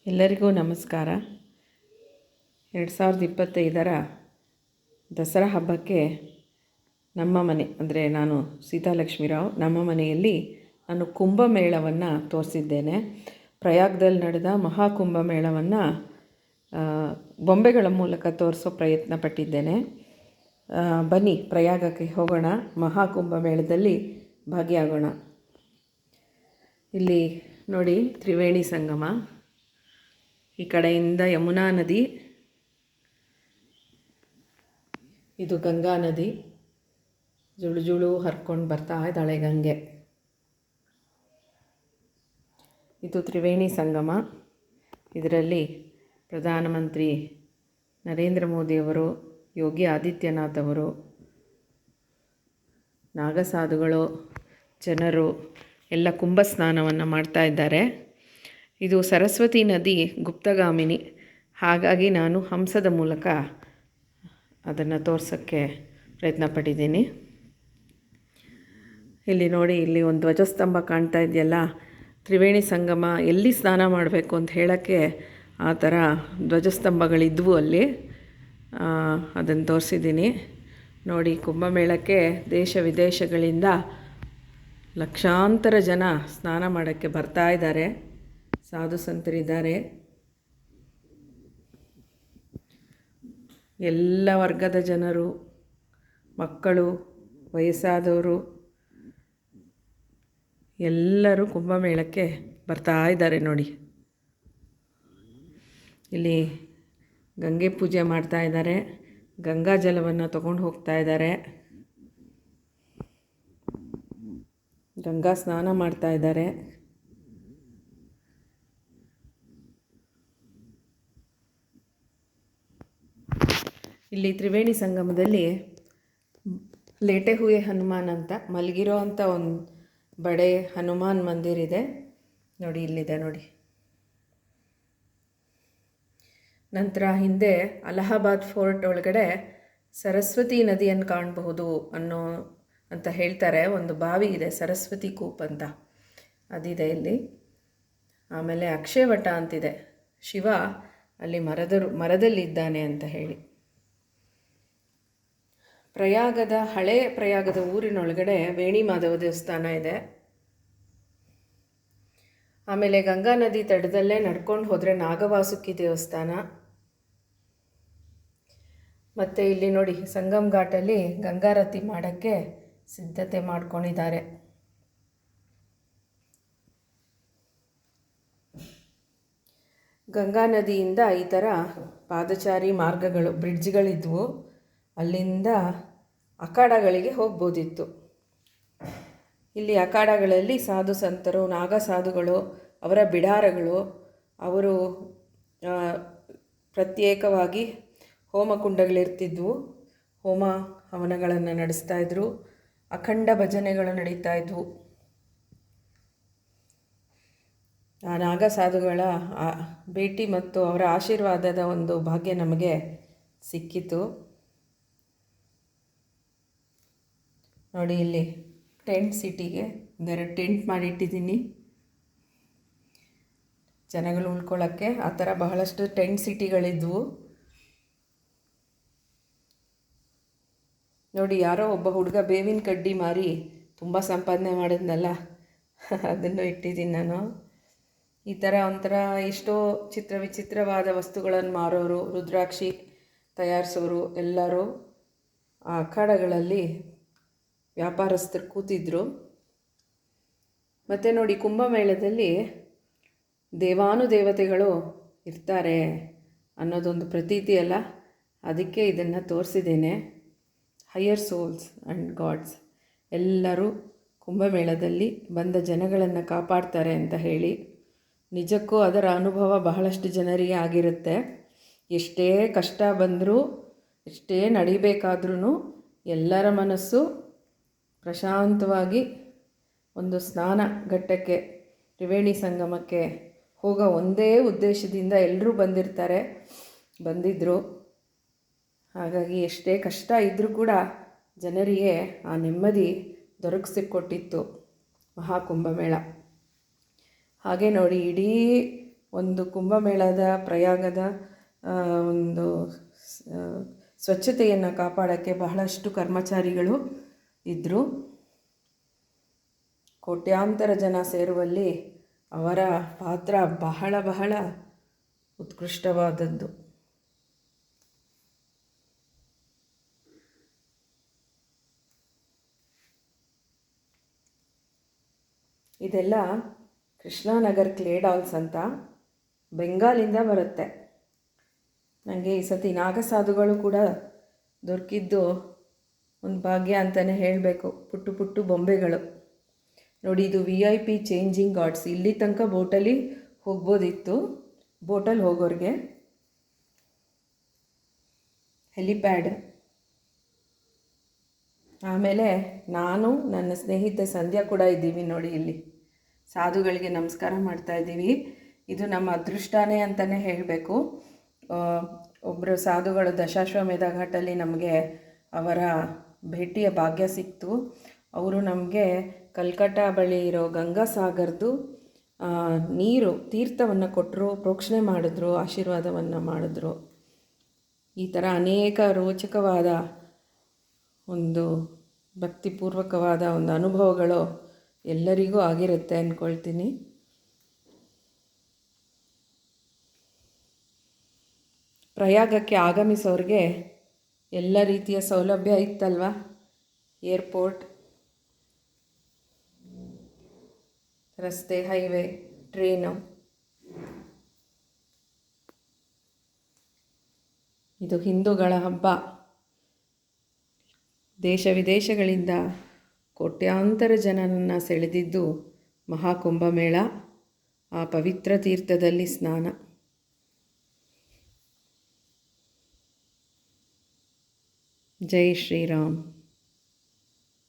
ಎಲ್ಲರಿಗೂ ನಮಸ್ಕಾರ. 2025ರ ದಸರಾ ಹಬ್ಬಕ್ಕೆ ನಮ್ಮ ಮನೆ ಅಂದರೆ ನಾನು ಸೀತಾಲಕ್ಷ್ಮೀರಾವ್ ನಮ್ಮ ಮನೆಯಲ್ಲಿ ನಾನು ಕುಂಭಮೇಳವನ್ನು ತೋರಿಸಿದ್ದೇನೆ. ಪ್ರಯಾಗದಲ್ಲಿ ನಡೆದ ಮಹಾಕುಂಭಮೇಳವನ್ನು ಬೊಂಬೆಗಳ ಮೂಲಕ ತೋರಿಸೋ ಪ್ರಯತ್ನ ಪಟ್ಟಿದ್ದೇನೆ. ಬನ್ನಿ ಪ್ರಯಾಗಕ್ಕೆ ಹೋಗೋಣ, ಮಹಾಕುಂಭಮೇಳದಲ್ಲಿ ಭಾಗಿಯಾಗೋಣ. ಇಲ್ಲಿ ನೋಡಿ ತ್ರಿವೇಣಿ ಸಂಗಮ, ಈ ಕಡೆಯಿಂದ ಯಮುನಾ ನದಿ, ಇದು ಗಂಗಾ ನದಿ, ಜುಳು ಜುಳು ಹರ್ಕೊಂಡು ಬರ್ತಾ ಇದ್ದಾಳೆ ಗಂಗೆ. ಇದು ತ್ರಿವೇಣಿ ಸಂಗಮ. ಇದರಲ್ಲಿ ಪ್ರಧಾನಮಂತ್ರಿ ನರೇಂದ್ರ ಮೋದಿಯವರು, ಯೋಗಿ ಆದಿತ್ಯನಾಥ್ ಅವರು, ನಾಗಸಾಧುಗಳು, ಜನರು ಎಲ್ಲ ಕುಂಭ ಸ್ನಾನವನ್ನು ಮಾಡ್ತಾ ಇದ್ದಾರೆ. ಇದು ಸರಸ್ವತಿ ನದಿ ಗುಪ್ತಗಾಮಿನಿ, ಹಾಗಾಗಿ ನಾನು ಹಂಸದ ಮೂಲಕ ಅದನ್ನು ತೋರ್ಸೋಕ್ಕೆ ಪ್ರಯತ್ನ ಪಟ್ಟಿದ್ದೀನಿ. ಇಲ್ಲಿ ನೋಡಿ, ಇಲ್ಲಿ ಒಂದು ಧ್ವಜಸ್ತಂಭ ಕಾಣ್ತಾ ಇದೆಯಲ್ಲ, ತ್ರಿವೇಣಿ ಸಂಗಮ ಎಲ್ಲಿ ಸ್ನಾನ ಮಾಡಬೇಕು ಅಂತ ಹೇಳೋಕ್ಕೆ ಆ ಥರ ಧ್ವಜಸ್ತಂಭಗಳಿದ್ವು ಅಲ್ಲಿ, ಅದನ್ನು ತೋರಿಸಿದ್ದೀನಿ. ನೋಡಿ, ಕುಂಭಮೇಳಕ್ಕೆ ದೇಶ ವಿದೇಶಗಳಿಂದ ಲಕ್ಷಾಂತರ ಜನ ಸ್ನಾನ ಮಾಡೋಕ್ಕೆ ಬರ್ತಾ ಇದ್ದಾರೆ. ಸಾಧು ಸಂತರಿದ್ದಾರೆ, ಎಲ್ಲ ವರ್ಗದ ಜನರು, ಮಕ್ಕಳು, ವಯಸ್ಸಾದವರು ಎಲ್ಲರೂ ಕುಂಭಮೇಳಕ್ಕೆ ಬರ್ತಾ ಇದ್ದಾರೆ. ನೋಡಿ, ಇಲ್ಲಿ ಗಂಗೆ ಪೂಜೆ ಮಾಡ್ತಾ ಇದ್ದಾರೆ, ಗಂಗಾ ಜಲವನ್ನು ತಗೊಂಡು ಹೋಗ್ತಾ ಇದ್ದಾರೆ, ಗಂಗಾ ಸ್ನಾನ ಮಾಡ್ತಾ ಇದ್ದಾರೆ. ಇಲ್ಲಿ ತ್ರಿವೇಣಿ ಸಂಗಮದಲ್ಲಿ ಲೇಟೆ ಹುಯೆ ಹನುಮಾನ್ ಅಂತ ಮಲಗಿರೋ ಅಂಥ ಒಂದು ಬಡೆ ಹನುಮಾನ್ ಮಂದಿರ ಇದೆ ನೋಡಿ, ಇಲ್ಲಿದೆ ನೋಡಿ. ನಂತರ ಹಿಂದೆ ಅಲಹಾಬಾದ್ ಫೋರ್ಟ್ ಒಳಗಡೆ ಸರಸ್ವತಿ ನದಿಯನ್ನು ಕಾಣಬಹುದು ಅಂತ ಹೇಳ್ತಾರೆ. ಒಂದು ಬಾವಿ ಇದೆ, ಸರಸ್ವತಿ ಕೂಪ್ ಅಂತ, ಅದಿದೆ ಇಲ್ಲಿ. ಆಮೇಲೆ ಅಕ್ಷಯವಟ ಅಂತಿದೆ, ಶಿವ ಅಲ್ಲಿ ಮರದಲ್ಲಿದ್ದಾನೆ ಅಂತ ಹೇಳಿ. ಹಳೆ ಪ್ರಯಾಗದ ಊರಿನೊಳಗಡೆ ವೇಣಿ ಮಾಧವ ದೇವಸ್ಥಾನ ಇದೆ. ಆಮೇಲೆ ಗಂಗಾ ನದಿ ತಡದಲ್ಲೇ ನಡ್ಕೊಂಡು ಹೋದರೆ ನಾಗವಾಸುಕಿ ದೇವಸ್ಥಾನ. ಮತ್ತು ಇಲ್ಲಿ ನೋಡಿ, ಸಂಗಮ್ ಘಾಟಲ್ಲಿ ಗಂಗಾರತಿ ಮಾಡೋಕ್ಕೆ ಸಿದ್ಧತೆ ಮಾಡ್ಕೊಂಡಿದ್ದಾರೆ. ಗಂಗಾ ನದಿಯಿಂದ ಈ ಥರ ಪಾದಚಾರಿ ಮಾರ್ಗಗಳು, ಬ್ರಿಡ್ಜ್ಗಳಿದ್ವು, ಅಲ್ಲಿಂದ ಅಖಾಡಗಳಿಗೆ ಹೋಗ್ಬೋದಿತ್ತು. ಇಲ್ಲಿ ಅಖಾಡಗಳಲ್ಲಿ ಸಾಧು ಸಂತರು, ನಾಗಸಾಧುಗಳು, ಅವರ ಬಿಡಾರಗಳು, ಅವರು ಪ್ರತ್ಯೇಕವಾಗಿ ಹೋಮಕುಂಡಗಳಿರ್ತಿದ್ವು, ಹೋಮ ಹವನಗಳನ್ನು ನಡೆಸ್ತಾಯಿದ್ರು, ಅಖಂಡ ಭಜನೆಗಳು ನಡೀತಾ ಇದ್ವು. ಆ ನಾಗಸಾಧುಗಳ ಭೇಟಿ ಮತ್ತು ಅವರ ಆಶೀರ್ವಾದದ ಒಂದು ಭಾಗ್ಯ ನಮಗೆ ಸಿಕ್ಕಿತು. ನೋಡಿ, ಇಲ್ಲಿ ಟೆಂಟ್ ಸಿಟಿಗೆ ಟೆಂಟ್ ಮಾಡಿಟ್ಟಿದ್ದೀನಿ ಜನಗಳು ಉಳ್ಕೊಳ್ಳೋಕ್ಕೆ. ಆ ಥರ ಬಹಳಷ್ಟು ಟೆಂಟ್ ಸಿಟಿಗಳಿದ್ವು. ನೋಡಿ, ಯಾರೋ ಒಬ್ಬ ಹುಡುಗ ಬೇವಿನ ಕಡ್ಡಿ ಮಾರಿ ತುಂಬ ಸಂಪಾದನೆ ಮಾಡಿದ್ನಲ್ಲ, ಅದನ್ನು ಇಟ್ಟಿದ್ದೀನಿ ನಾನು. ಈ ಥರ ಒಂಥರ ಎಷ್ಟೋ ವಿಚಿತ್ರವಾದ ವಸ್ತುಗಳನ್ನು ಮಾರೋರು, ರುದ್ರಾಕ್ಷಿ ತಯಾರಿಸೋರು ಎಲ್ಲರೂ ಆ ಅಖಾಡಗಳಲ್ಲಿ ವ್ಯಾಪಾರಸ್ಥರು ಕೂತಿದ್ರು. ಮತ್ತು ನೋಡಿ, ಕುಂಭಮೇಳದಲ್ಲಿ ದೇವಾನುದೇವತೆಗಳು ಇರ್ತಾರೆ ಅನ್ನೋದೊಂದು ಪ್ರತೀತಿ ಅಲ್ಲ, ಅದಕ್ಕೆ ಇದನ್ನು ತೋರಿಸಿದ್ದೇನೆ. ಹೈಯರ್ ಸೋಲ್ಸ್ ಆ್ಯಂಡ್ ಗಾಡ್ಸ್ ಎಲ್ಲರೂ ಕುಂಭಮೇಳದಲ್ಲಿ ಬಂದ ಜನಗಳನ್ನು ಕಾಪಾಡ್ತಾರೆ ಅಂತ ಹೇಳಿ. ನಿಜಕ್ಕೂ ಅದರ ಅನುಭವ ಬಹಳಷ್ಟು ಜನರಿಗೆ ಆಗಿರುತ್ತೆ. ಎಷ್ಟೇ ಕಷ್ಟ ಬಂದರೂ, ಎಷ್ಟೇ ನಡಿಬೇಕಾದ್ರೂ ಎಲ್ಲರ ಮನಸ್ಸು ಪ್ರಶಾಂತವಾಗಿ ಒಂದು ಸ್ನಾನ ಘಟ್ಟಕ್ಕೆ, ತ್ರಿವೇಣಿ ಸಂಗಮಕ್ಕೆ ಹೋಗೋ ಒಂದೇ ಉದ್ದೇಶದಿಂದ ಎಲ್ಲರೂ ಬಂದಿದ್ದರು. ಹಾಗಾಗಿ ಎಷ್ಟೇ ಕಷ್ಟ ಇದ್ದರೂ ಕೂಡ ಜನರಿಗೆ ಆ ನೆಮ್ಮದಿ ದೊರಕಿಸಿಕೊಟ್ಟಿತ್ತು ಮಹಾಕುಂಭಮೇಳ. ಹಾಗೆ ನೋಡಿ, ಇಡೀ ಒಂದು ಕುಂಭಮೇಳದ ಪ್ರಯಾಗದ ಒಂದು ಸ್ವಚ್ಛತೆಯನ್ನು ಕಾಪಾಡೋಕ್ಕೆ ಬಹಳಷ್ಟು ಕರ್ಮಚಾರಿಗಳು ಇದ್ದರು. ಕೋಟ್ಯಾಂತರ ಜನ ಸೇರುವಲ್ಲಿ ಅವರ ಪಾತ್ರ ಬಹಳ ಬಹಳ ಉತ್ಕೃಷ್ಟವಾದದ್ದು. ಇದೆಲ್ಲ ಕೃಷ್ಣಾನಗರ್ ಕ್ಲೇ ಡಾಲ್ಸ್ ಅಂತ ಬೆಂಗಾಲಿಂದ ಬರುತ್ತೆ. ನನಗೆ ಈ ಸತಿ ನಾಗಸಾಧುಗಳು ಕೂಡ ದೊರಕಿದ್ದು ಒಂದು ಭಾಗ್ಯ ಅಂತಲೇ ಹೇಳಬೇಕು. ಪುಟ್ಟು ಪುಟ್ಟು ಬೊಂಬೆಗಳು ನೋಡಿ. ಇದು VIP ಚೇಂಜಿಂಗ್ ಗಾರ್ಡ್ಸ್. ಇಲ್ಲಿ ತನಕ ಬೋಟಲ್ಲಿ ಹೋಗ್ಬೋದಿತ್ತು, ಬೋಟಲ್ಲಿ ಹೋಗೋರಿಗೆ. ಹೆಲಿಪ್ಯಾಡ್. ಆಮೇಲೆ ನಾನು ನನ್ನ ಸ್ನೇಹಿತೆ ಸಂಧ್ಯಾ ಕೂಡ ಇದ್ದೀವಿ ನೋಡಿ. ಇಲ್ಲಿ ಸಾಧುಗಳಿಗೆ ನಮಸ್ಕಾರ ಮಾಡ್ತಾ ಇದ್ದೀವಿ. ಇದು ನಮ್ಮ ಅದೃಷ್ಟನೇ ಅಂತಲೇ ಹೇಳಬೇಕು. ಒಬ್ಬರು ಸಾಧುಗಳು ದಶಾಶ್ವಮೇಧ ಘಾಟಲ್ಲಿ ನಮಗೆ ಅವರ ಭೇಟಿಯ ಭಾಗ್ಯ ಸಿಕ್ತು. ಅವರು ನಮಗೆ ಕಲ್ಕಟ್ಟ ಬಳಿ ಇರೋ ಗಂಗಾಸಾಗರ್ದು ನೀರು ತೀರ್ಥವನ್ನು ಕೊಟ್ಟರು, ಪ್ರೋಕ್ಷಣೆ ಮಾಡಿದ್ರು, ಆಶೀರ್ವಾದವನ್ನು ಮಾಡಿದ್ರು. ಈ ಥರ ಅನೇಕ ರೋಚಕವಾದ ಒಂದು ಭಕ್ತಿಪೂರ್ವಕವಾದ ಒಂದು ಅನುಭವಗಳು ಎಲ್ಲರಿಗೂ ಆಗಿರುತ್ತೆ ಅಂದ್ಕೊಳ್ತೀನಿ. ಪ್ರಯಾಗಕ್ಕೆ ಆಗಮಿಸೋರಿಗೆ ಎಲ್ಲ ರೀತಿಯ ಸೌಲಭ್ಯ ಇತ್ತಲ್ವ. ಏರ್ಪೋರ್ಟ್, ರಸ್ತೆ, ಹೈವೇ, ಟ್ರೇನು. ಇದು ಹಿಂದೂಗಳ ಹಬ್ಬ. ದೇಶ ವಿದೇಶಗಳಿಂದ ಕೋಟ್ಯಾಂತರ ಜನರನ್ನು ಸೆಳೆದಿದ್ದು ಮಹಾಕುಂಭಮೇಳ. ಆ ಪವಿತ್ರ ತೀರ್ಥದಲ್ಲಿ ಸ್ನಾನ. ಜೈ ಶ್ರೀರಾಮ್.